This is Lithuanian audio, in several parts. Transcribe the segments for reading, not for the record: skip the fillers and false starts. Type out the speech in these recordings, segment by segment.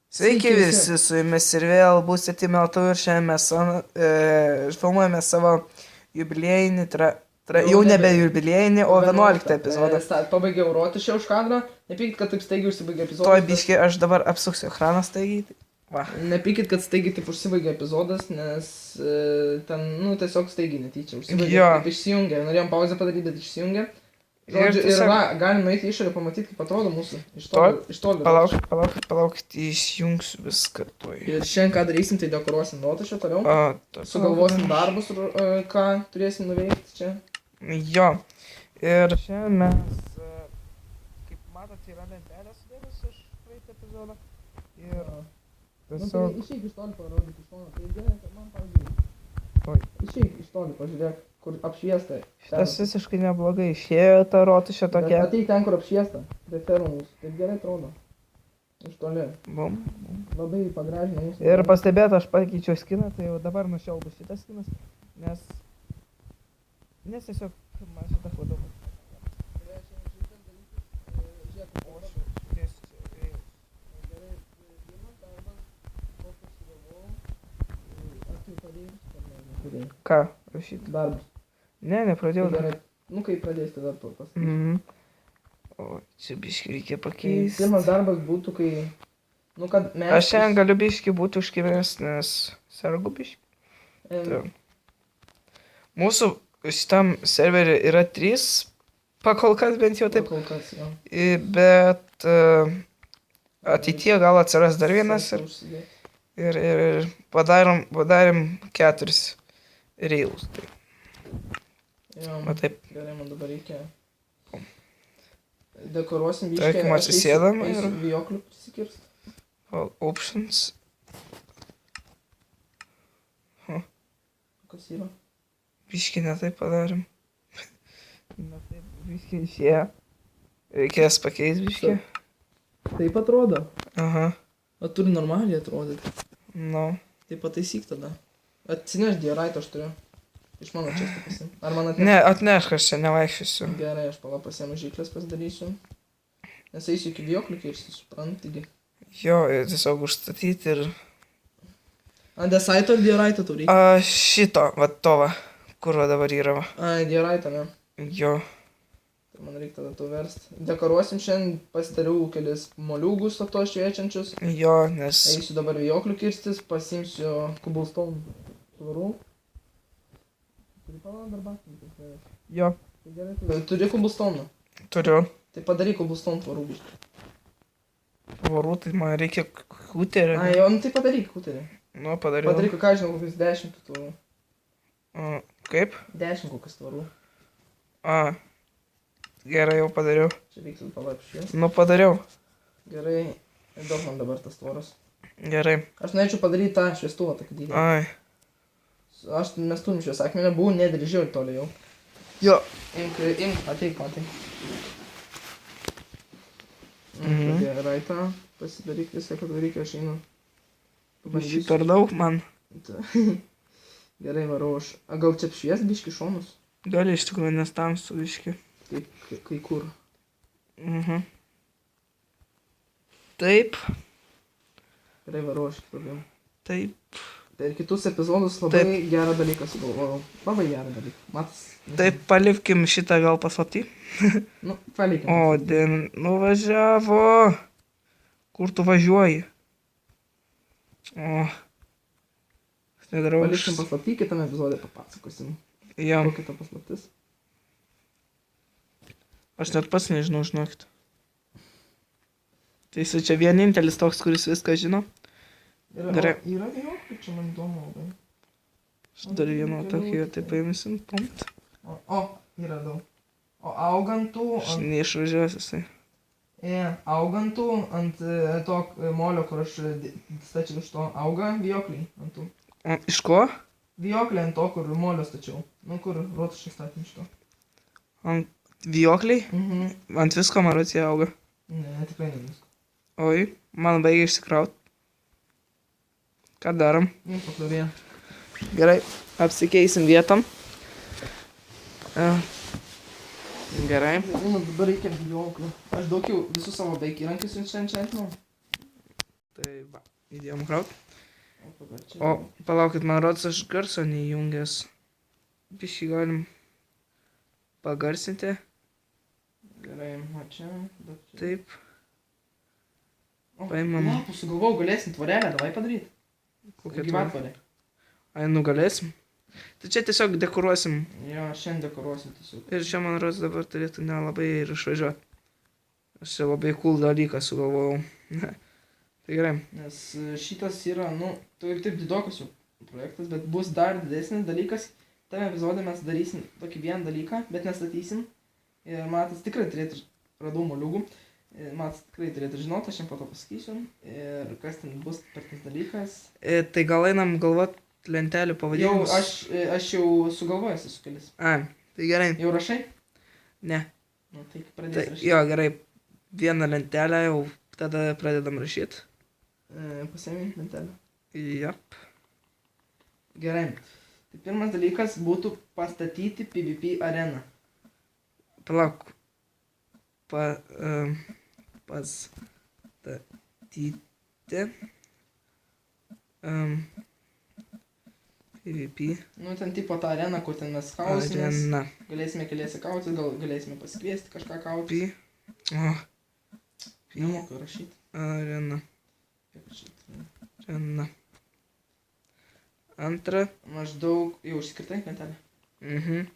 Sveiki visi, su jumis ir vėl bus 7 metų ir šiandien mes filmuojame savo jubiliejinį, jau nebe jubiliejinį, o 11 epizodą. Pabaigiau rotušę už kadrą, nepykit, kad taip staigiai užsibaigė epizodas. Toj biškiai aš dabar apsuksiu ekraną staigiai. Nepykit, kad staigiai taip užsibaigė epizodas, nes ten, tiesiog staigiai netyčia užsibaigė. Jo. Taip išsijungė, norėjom pauzę padaryti, bet išsijungė. Ir Ir galim nueiti į išorę, pamatyti, kaip atrodo mūsų. Iš toli. Palaukit, išjungsiu viską toj. Ir šiandien ką darysim, tai dekoruosim rotušę toliau. Sugalvosim darbus, ką turėsim nuveikti čia. Jo. Ir šiandien mes, kaip matote, yra lentelė sudėtas iš praeitą epizodą. Ir tiesiog... Išeik iš toli parodyti iš šono, tai gerai, kad man pavyzdžiui. Išeik iš toli, pažiūrėk, kur apšviesta. Šitas visiškai neblogai išėjo ta rotušė tokia. Ateik ten, kur apšviesta, prie fermų mūsų, taip gerai atrodo. Iš toli. Bum. Labai pagražina mūsų. Ir pastebėt, aš pakeičiau skiną, tai jau dabar nušiau bus šitas skinas, nes tiesiog man šitą foto bus. Ką rašyti? Darbus. Ne, nepradėjau dar. Kai pradės, tada pasakysiu. O, čia biškį reikia pakeisti. Pirmas darbas būtų, kai... kad mes... Aš šiandien galiu biškį būti užkimęs, nes sergu biškį. Mūsų šitam serverį yra 3, pakol kas bent jau taip. Pakol kas, jo. Bet ateityje gal atsiras dar vienas ir padarėm 4 reilus. Jo, taip. gerai, man dabar reikia. Dekoruosim biškį. Tarkim, atsisėdam ir... Vijoklių prisikirst. Options. Kas yra? Biškį netaip padarėm. Netaip, biškį išėjo. Reikės pakeisti biškį. Taip atrodo. Aha. O turi normaliai atrodyti. No. Tai pataisyk tada. Atsineš dioraitą aš turiu. Iš mano često pasim. Ar man atneš? Ne, atnešk, aš čia nevaikščiosiu. Gerai, aš pasiemu žyklės pasidarysiu. Nes eisiu iki vijoklių kirsti, suprantigi. Jo, tiesiog užstatyti ir... Andesaito ar dioraitą tau reikia? Šito, to va, kur dabar yra va. Dioraitą, ne? Jo. Tai man reikia tada tu verst. Dekoruosim šiandien, pasidariau kelis moliūgus to šviečiančius. Jo, nes... Eisiu dabar vijoklių kirstis, pasimsiu cobblestone tvarų. Turi paladą dar bakinti? Jo. Tai gerai, turi cobblestone? Turiu. Tai padaryk cobblestone tvarų biškį. Tvarų, tai man reikia kuterį. Jo, tai padaryk kuterį. Nu, padariau. Padaryk, ką žinau, kokius 10 tvarų. Kaip? 10 kokius tvarų. Gerai, jau padariau. Čia reiktų palaipšies. Nu, padariau. Gerai, daug man dabar tas tvoras. Gerai. Aš norėčiau padaryti tą šviestuvą tokį didelį. Mes turim šios akmenę, buvau nedrįžiau toli jau. Jo. Imk, ateik, matai. Gerai tą, pasidaryk viską, kad reikia, aš einu. Biškį per daug man. Gerai, varau aš. Gal čia apšvies biškį šonus? Gali iš tikrųjų, nes tamsu biškį. Kai kur. Taip. Gerai, varau aš labiau. Taip. Per kitus epizodus labai gerą dalyką sugalvojau. Labai gerą dalyką. Matas. Taip, palikkim šitą gal paslaptį. Palikim. O, nuvažiavo. Kur tu važiuoji? O. Nedarau. Paliksim paslaptį, kitame epizode papasakosim. Jam. Kokia ta paslaptis? Aš net pats nežinau, žinokit. Tai jis čia vienintelis toks, kuris viską žino. Yra vijoklių, čia man įdomu labai. Aš dar vieną tokį, tai paimsim, pumt. Yra daug. O augantų... Aš neišvažiuosiu jisai. Augantų ant to molio, kur aš stačiau iš to, auga vijokliai ant tų. Iš ko? Vijokliai ant to, kur molio stačiau. Kur rotušę statėm iš to. Ant vijokliai? Ant visko marocija auga. Ne, tikrai ne visko. Oi, man baigia išsikraut. Ką darom? Pakliuvė. Gerai, apsikeisim vietom. Gerai. Dabar reikia vijoklių. Aš daug jau visus savo beik įrankius enčantinau. Tai va, įdėjom kraut. Dabar čia. O, palaukit, man rodos, aš garso neįjungęs. Biškį galim pagarsinti. Gerai, o čia. Dar čia. Taip. O, paimam. lapų sugalvojau, galėsim tvorelę, davai padaryti. Kokia Gyvatvorė. Ai, nugalėsim. Tai čia tiesiog dekoruosim. Jo, šiandien dekoruosim tiesiog. Ir čia, man rodos, dabar turėtų nelabai ir išvažiuoti. Aš čia labai cool dalyką sugalvojau. Tai gerai. Nes šitas yra, nu, taip didokas jau projektas, bet bus dar didesnis dalykas. Tame epizode mes darysim tokį vieną dalyką, bet nestatysim. Ir Matas tikrai turėtų, radau moliūgų. Matas tikrai turėtų žinoti, aš jam po to pasakysiu. Ir kas ten bus per tas dalykas. Tai gal einam galvot lentelių Jau, pavadinimus? aš jau sugalvojęs esu kelis. A, tai gerai. Jau rašai? Ne. Nu, tai Tai, pradėsi rašyti. jo, gerai. Vieną lentelę jau tada pradedam rašyti. Pasiėmė lentelę. Jap. Gerai. Tai pirmas dalykas būtų pastatyti PvP areną. Palauk. Pastatyti. PvP. Nu, ten tipo tą areną, kur ten mes kausimės. Arena. Galėsime keliese kautis, gal galėsime pasikviesti kažką kautis. O, Nemoku rašyti. arena. Kaip rašyti? Arena. Antra. Maždaug, jau užsikirtai lentelę. Mhm.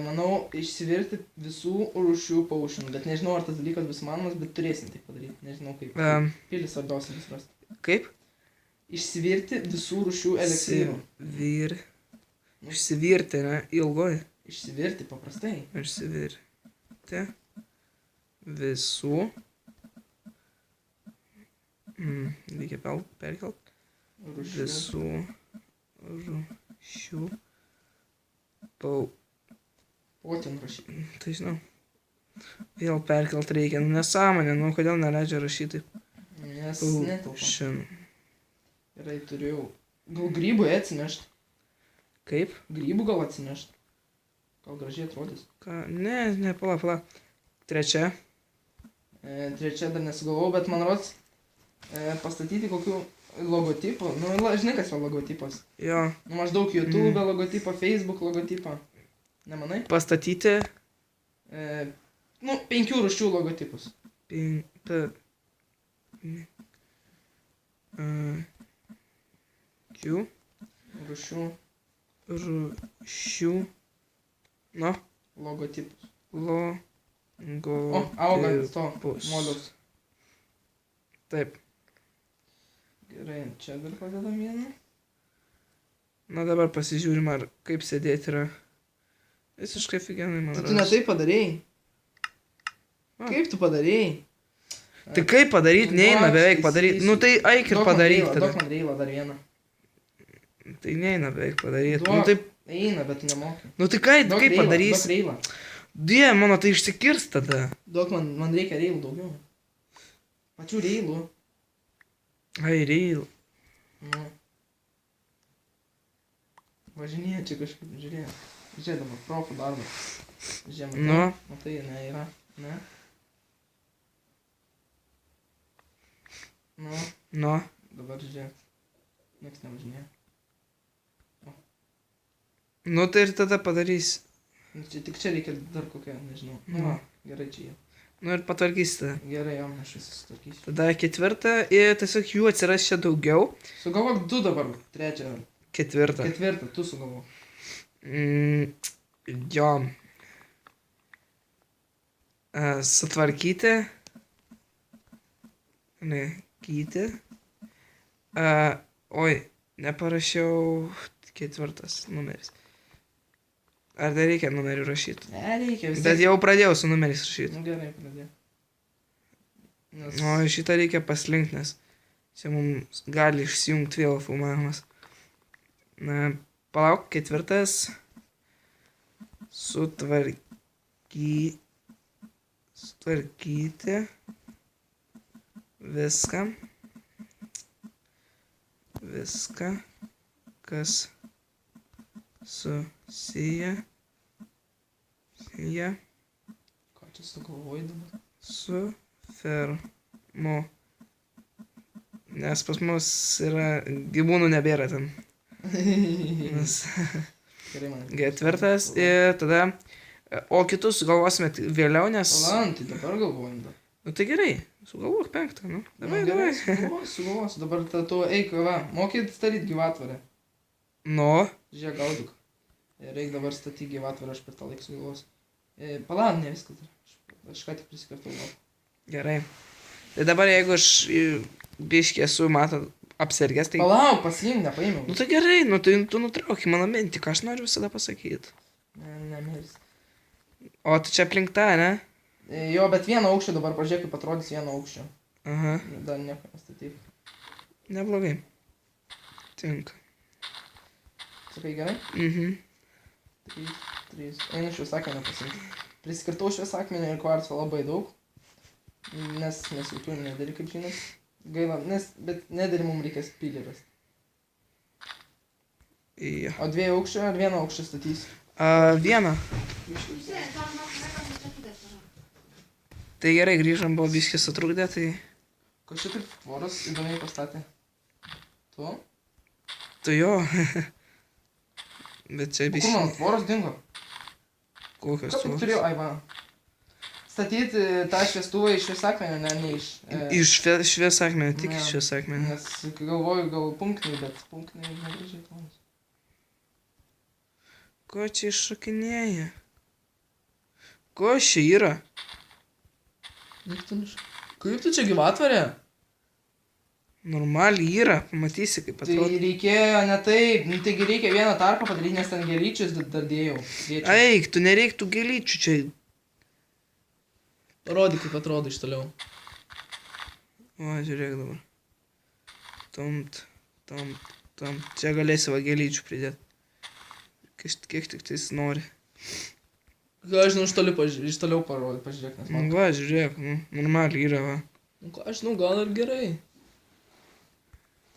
Manau, išsivirti visų rūšių paušinų, bet nežinau, ar tas dalykas bus manomas, bet turėsim tai padaryti. Nežinau kaip. Pilis svarbiausia bus rasti. Kaip? Išsivirti visų rūšių eliksyrų. Išsivirti, ne? Ilgoji. Išsivirti paprastai. Išsivirti visų. Reikia perkelt. Rūšių. Visų rūšių. Potin rašyti. Tai žinau. Vėl perkelt reikia. Nu, nesąmonė, nu kodėl neleidžia rašyti. Nes netelpa. Šiandien. Gerai, turėjau. Gal grybų atsinešt? Kaip? Grybų gal atsinešt? Gal gražiai atrodys. Ką? Ne, pala. Trečia. Trečia dar nesugalvojau, bet man rods pastatyti kokių logotipų. Nu, žinai, kas yra logotipas. Jo. Nu, maždaug YouTube logotipą, Facebook logotipą. Nemanai? Pastatyti. Nu, 5 rūšių logotipus. Rūšių Rūšių. Nu. logotipus. O, augant to molius. Taip. Gerai, čia dar padedam vieną. Na dabar pasižiūrim, ar kaip sėdėti yra. Visiškai figenai, man Tu ne taip padarėjai. Kaip tu padarėjai? Tai kaip padaryti, neina beveik padaryti. Nu tai eik ir padaryk tada. Duok man reilą dar vieną. Tai neina beveik padaryti. Duok. Nu taip. Eina, bet tu nemoki. Nu tai kaip padarys? Duok reilą. Dieve, mano tai išsikirs tada. Duok man reikia reilų daugiau. Pačių reilų. Ai, reil. Nu. Važinėja čia kažkaip, žiūrėjau. Žiūrėdama, profų darbą. Žiemą. Nu. Matai, ne, yra. Ne? Nu. Nu. Dabar žiūrėk. Niekas nevažinėja. Nu tai ir tada padarys. Nu, čia tik čia reikia dar kokią, nežinau. Nu, Nu. gerai čia jau. Nu ir patvarkysite. Gerai, jom, aš visą sutvarkysiu. Tada ketvirtą ir tiesiog jų atsiras čia daugiau. Sugalvok 2 dabar, 3. Ketvirtą. 4, tu sugalvok. Jo. Sutvarkyti. Ne, kyti. Oi, neparašiau 4 numeris. Ar dar reikia numerių rašyti? Ne, reikia visą. Bet jau pradėjau su numeriais rašyti. Nu gerai, pradėjau. Nes... O šitą reikia paslinkti, nes čia mums gali išsijungti vėl filmavimas. Na, palauk, 4. Sutvarkyti viską, kas susiję Ką čia sugalvoji dabar? su fermomis Nes pas mus yra gyvūnų nebėra ten. Nes Gerai, man. ketvirtas ir tada... O kitus sugalvosime vėliau, nes... Palant, tai dabar galvojam. Nu tai gerai, sugalvok penktą, nu. Davai, davai. Sugalvosiu, dabar tu eik, va, mokyt statyt gyvatvorę. Nu, Žiūrėk, gaudyk. Reik dabar statyti gyvatvorę, aš per tą laiką sugalvosiu. Palant, ne viskas dar. Aš ką tik prisikartau. gerai. Tai dabar jeigu aš biškį esu, matot, apsirgęs, tai... Palauk, pasiimk, nepaėmiau. Nu tai gerai, nu tai tu nutrauki mano mintį, ką aš noriu visada pasakyti. Nemėlis. O tu čia aplink tą, ne? Jo, bet vieno aukščio dabar pažiūrėk, kaip atrodys vieno aukščio. Aha, Dar nieko nestatyk. neblogai. Tinka. Sakai gerai? Mhm. 3. Einu šviesakmenį pasiimti. Prisikartau šviesakmenį ir kvarco labai daug. Nes mes jau turim nedarį, kaip žinot. Gaila, bet nedarį mums reikės pilį rasti. Jo. O 2 aukščio ar 1 aukščio statysi? Vieną. Tai gerai, grįžom, buvo biškį sutrukdė, tai... Ko šitaip tvoros įdomiai pastatė? Tu? Tu jo. Bet čia Kur biškį... mano tvoros dingo? Kokios Ką tu tu? turėjau, ai va. Statyti tą šviestuvą iš šviesakmenio, ne iš... Iš šviesakmenio, tik Ne. iš šviesakmenio. Nes galvoju, gal punktiniai, bet punktiniai negražiai tonas. Ko čia iššokinėja? Ko čia yra? Kaip tu čia gyvatvorė? Normaliai yra, pamatysi kaip Tai atrodo. reikėjo ne taip, nu, taigi reikia vieną tarpą padaryti, nes ten gėlyčius dar dėjau. Eik, tu nereiktų gėlyčių čia. Parodyk, kaip atrodo iš toliau. O, žiūrėk dabar. Tomt. Čia galėsi va gėlyčių pridėti. Kiek tik tais nori. Ką aš žinau, iš toliau parodyk, pažiūrėk, nes man... Va, žiūrėk, nu, normaliai yra, va. Nu, ką aš žinau, gal ir gerai.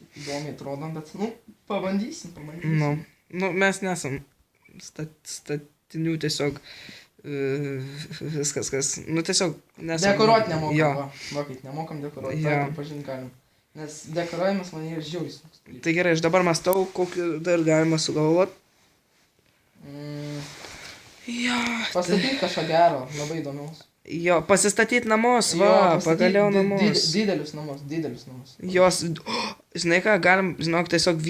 Taip įdomiai atrodo, bet, nu, pabandysim. Nu, mes nesam statinių tiesiog viskas, kas, nu tiesiog nesam. Dekoruot nemokam, Jo. va, kaip nemokam dekoruot, Jo. tai pripažint galim. Nes dekoravimas man yra žiauris. Tai gerai, aš dabar mąstau, kokiu dar galima sugalvot. Jo. Pastatyk kažką gero, labai įdomiaus. Jo, pasistatyt namus, va, pagaliau namus. Didelius namus. Jos, žinai ką, galim, žinok, tiesiog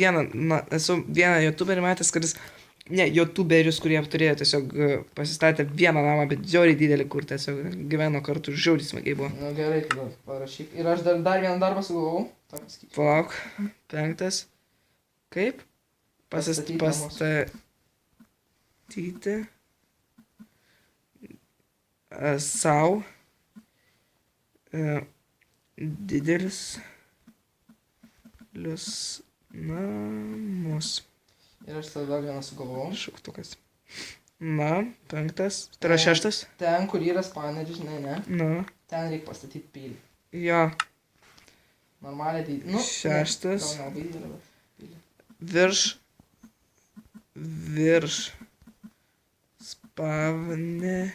esu vieną youtuberį matęs, kuris, ne, youtuberius, kurie turėjo tiesiog pasistatę vieną namą, bet žiauriai didelį, kur tiesiog gyveno kartu, žiauriai smagiai buvo. Nu gerai, tada parašyk. Ir aš dar vieną darbą sugalvojau. Palauk, 5. Kaip? Pastatyti namus. Pastatyti. Sau. Didelis. Lius namus. Ir aš tada dar vieną sugalvojau. Šauktukas. Na, 5. Tai yra 6. Ten, kur yra spaneris, žinai, ne? Na. Ten reikia pastatyti pilį. Jo. Normaliai tai, nu... 6. Gal nelabai didelė, bet pilį. Virš. Spavnerio.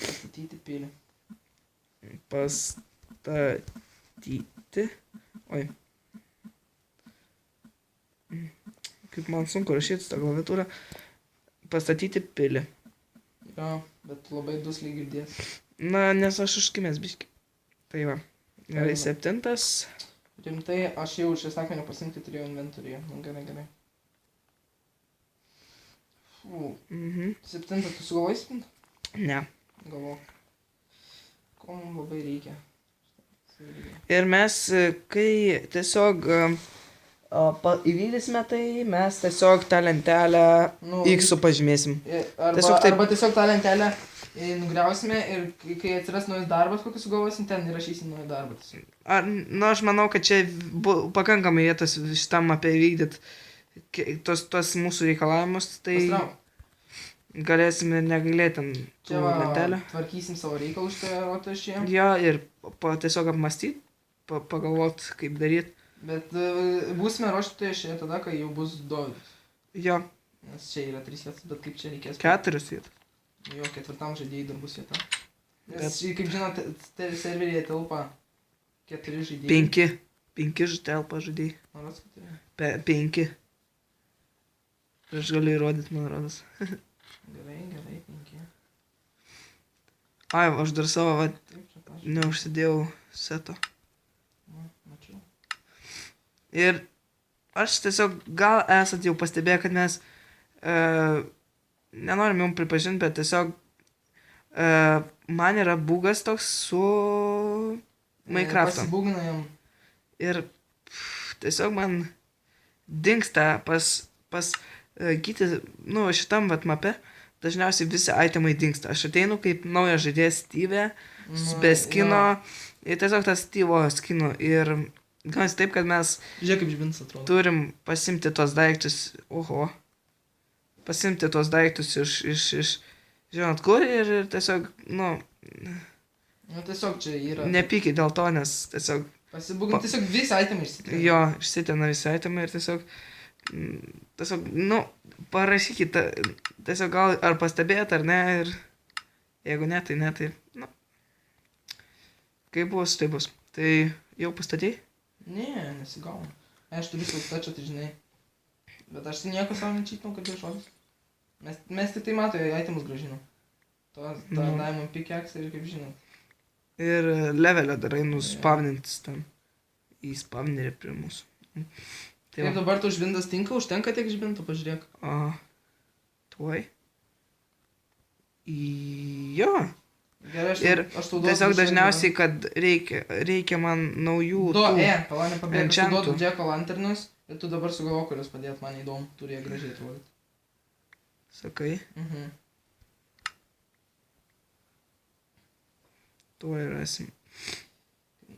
Pastatyti pilį. Pastatyti. Oi. Kaip man sunku rašyti tą klaviatūrą. Pastatyti pilį. Jo, bet labai dusliai girdės. Na, nes aš užkimęs biškį. Tai va. Gerai, 7. Rimtai, aš jau šis akmenį pasimti turėjau inventoriją. Nu, gerai. Fū. 7, tu sugalvojai 7? Ne. Galvok. Ko mums labai reikia? Ir mes, kai tiesiog įvykdysime tai, mes tiesiog tą lentelę X pažymėsim. Arba tiesiog tą lentelę nugriausime ir kai atsiras naujas darbas, kokį sugalvosim, ten įrašysim naują darbą. Nu, aš manau, kad čia pakankamai vietos šitam apie įvykdyti tos mūsų reikalavimus, tai galėsim ir negailėti ten tų lentelę. Tvarkysim savo reikalus šitoje rotašėje. Jo, ir tiesiog apmastyti, pagalvoti, kaip daryti. Bet būsime rotašėje tada, kai jau bus 2. Jo. Nes čia yra 3 vietas, bet kaip čia reikės? 4 vietas. Jo, 4 žaidėjai dar bus vieta. Nes, kaip žinote, serveryje telpa 4 žaidėjai. 5 telpa žaidėjai. Ar atskaitai? 5. Aš galiu įrodyti, man rodos. Gerai, 5. Ai, aš dar savo, va, Taip, čia pažiūrėjau. neužsidėjau seto. Mačiau. Ir aš tiesiog, gal esat jau pastebėję, kad mes, nenorim jums pripažinti, bet tiesiog man yra bugas toks su Minecraft'u. Pasibūginojom. Ir tiesiog man dingsta pas kiti, nu, šitam vat mape, dažniausiai visi itemai dingsta. Aš ateinu kaip naujas žaidėjas Steve, be skino, ir tiesiog tas Steve'o skino. Ir gaunasi taip, kad mes Žiūrėk, kaip žibintas atrodo. turim pasimti tos daiktus, pasimti tos daiktus iš žinot kur ir tiesiog, nu, Nu, tiesiog čia yra. nepykit dėl to, nes tiesiog, Pasibūginti, tiesiog visi itemai išsitrina. jo, išsitena visi itemai ir tiesiog, nu, parašykit, tiesiog gal ar pastebėt ar ne, ir jeigu ne, tai ne, tai, nu, kaip bus, tai bus. Tai jau pastatei? Ne, nesigauna. Aš turiu siltačią, tai žinai. Bet aš nieko savo nečytinau, kad žodis. Mes tik tai mato, itemus grąžinam. Ta Diamond Pickaxe ir kaip žinot. Ir levelio darai nuspavnintis ten į spavnerį prie mūsų. Tai Kaip va. dabar tu žvindas tinka, užtenka tiek žvinto, pažiūrėk. Tuoj. Jo. Gerai, Ir aš tau duodu. tiesiog dažniausiai, kad reikia man naujų Pala nepabėg, aš tau enchantų. duodu Jacko lanternus ir tu dabar sugalvo, kurios padėt, man įdomu, turi jie gražiai atrodyti. Sakai, tuoj rasim.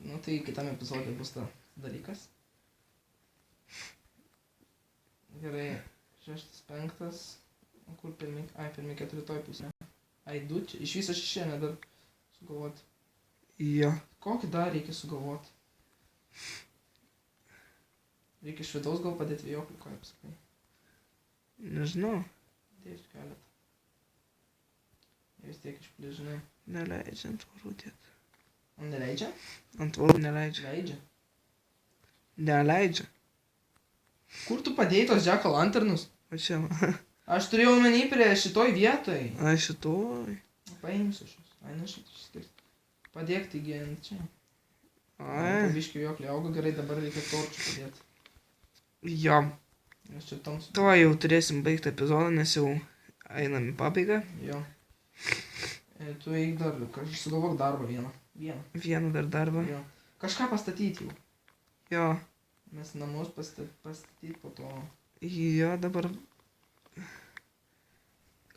Nu tai kitam epizodė bus ta dalykas. Gerai, 6, 5. O kur pirmi? Ai, pirmi 4 toj pusė. Ai, 2 čia. Iš viso 6 dar sugalvoti. Jo. Kokį dar reikia sugalvoti? Reikia iš vidaus gal padėti vėjoklį, ko apsakai. Nežinau. Dėsiu keletą. Jie vis tiek išplės, žinai. Neleidžia ant tvorų dėti. O neleidžia? Ant tvorų neleidžia. Leidžia. Neleidžia. Kur tu padėjai tos Jacko lanternus? O čia, va. Aš turėjau omeny prie šitoj vietoj. Ai, šitoj. Paimsiu šios. Ai, ne šitą išskirti. Padėk taigi ant čia. Ai. Pabiškiu vėjoklį auga gerai, dabar reikia torčių padėti. Jo. Nes čia tamsu. Tuo jau turėsim baigti epizodą, nes jau einam į pabaigą. Jo. Tu eik dar, sugalvok darbą vieną. Vieną dar darbą. Jo. Kažką pastatyti jau. Jo. Mes namus pastatyti po to. Jo, dabar.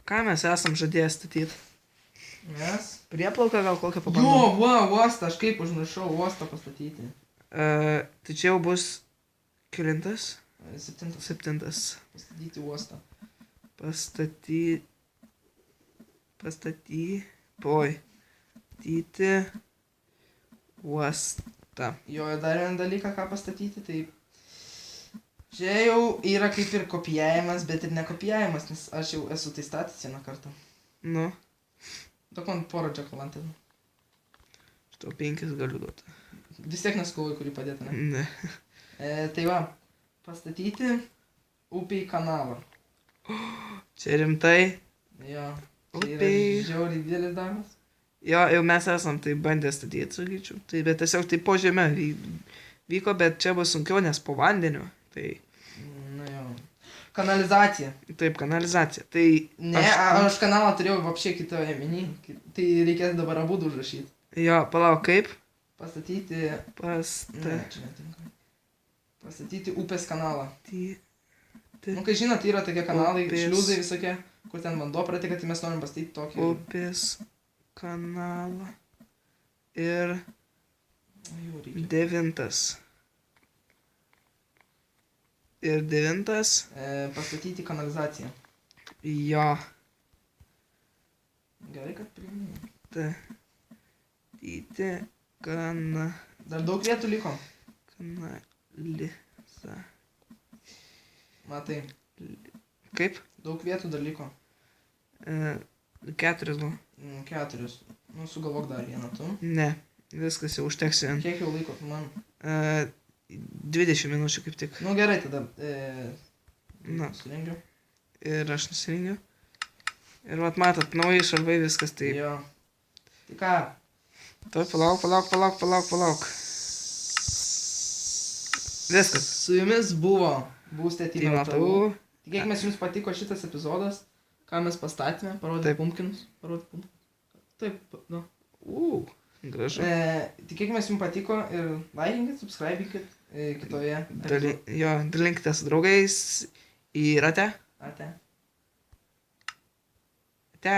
Ką mes esam žadėję statyti? Mes? Prieplauką gal kokią Jo, pabandom? uostą, aš kaip užmiršau uostą pastatyti. Tai čia jau bus kelintas? 7. 7. Pastatyti uostą. Statyti uostą. Jo, ir dar vieną dalyką, ką pastatyti, tai čia jau yra kaip ir kopijavimas, bet ir nekopijavimas, nes aš jau esu tai statęs vieną kartą. Nu, Duok man porą Jacko lanternų. šitau 5 galiu duoti. Vis tiek nesugalvoju, kurį padėti, ne? Ne. Tai va, pastatyti upiai kanalą. Čia rimtai. Jo, čia yra Upiai. žiauriai didelis darbas. Jo, jau mes esam tai bandę statyti, sakyčiau. Tai, bet tiesiog tai po žeme vyko, bet čia bus sunkiau, nes po vandeniu. Tai Nu jo. Kanalizacija. taip, kanalizacija. Tai Ne, aš kanalą turėjau vapšė kitoje meni. Tai reikės dabar abu užrašyti. jo, palauk, kaip? Pastatyti... Ne, čia netinka. Pastatyti upės kanalą. Nu, kai žinot, yra tokie kanalai, Upės. šliuzai visokie, kur ten vanduo prateka, tai mes norim pastatyti tokį. Upės kanalą. Ir Jau reikia. 9. Ir 9. Pastatyti kanalizaciją. Jo. Gerai, kad priminėjai. Statyti kanaliza. Dar daug vietų liko. Matai, Kaip? daug vietų dar liko. 4 gal. 4. Nu, sugalvok dar vieną tu. Ne. Viskas jau užteks vien. Kiek jau laiko man? 20 minučių kaip tik. Nu gerai, tada. Na. Surengiu. Ir aš nusirengiu. Ir vat matot, naujai šarvai viskas taip. Jo. Tai ką? Tuoj palauk. Viskas. Su jumis buvo Būstė Tai Team matau. LTU. Tikėkime, jums patiko šitas epizodas, ką mes pastatėme, parodė Taip. pumpkinus. Taip, nu. Gražu. Tikėkime, jums patiko ir laikinkit, subscribinkit kitoje. Dalinkite su draugais į rate. Ate. Ate.